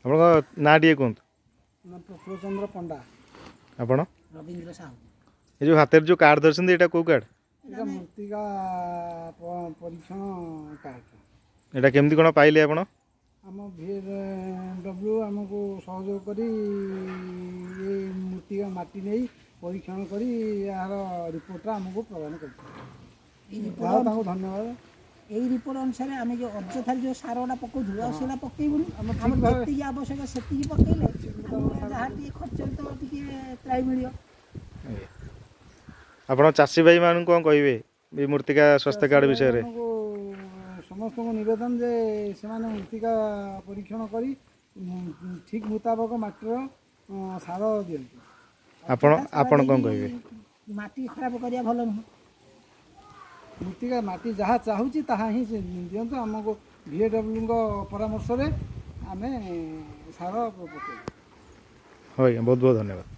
आपन ना टे कहतु प्रफुल्ल चंद्र पंडा आपण रवींद्र साहू ये जो हाथ जो कार्ड दर्शन ये कौ कार्ड मृत्तिका परीक्षण कार्ड एटा केमती कौन पाइले आपण आम VFW आमको सहयोग करी ये मृत्तिका माटी नहीं परीक्षण करी यार रिपोर्ट आमको प्रदान कर धन्यवाद। यही रिपोर्ट अनुसार आम जो अଯଥା जो सारा पकाऊ से पकईबुनी आवश्यक से पकईले जहाँ खर्च तो त्राई मिल आपण चाषी भाई मान कौन कहे मृत्तिका स्वास्थ्य कार्ड विषय समस्त नवेदन जे से मृत्तिका परीक्षण करी ठीक मुताबक माटीर सार दिखती आपण कौन कहे माटी खराब करिया भल नुह मृत्तिका माटी जहाँ चाहूँ ताहा ही दिंतु आमको VFW परामर्श आम सार पकड़। हाँ बहुत बहुत धन्यवाद।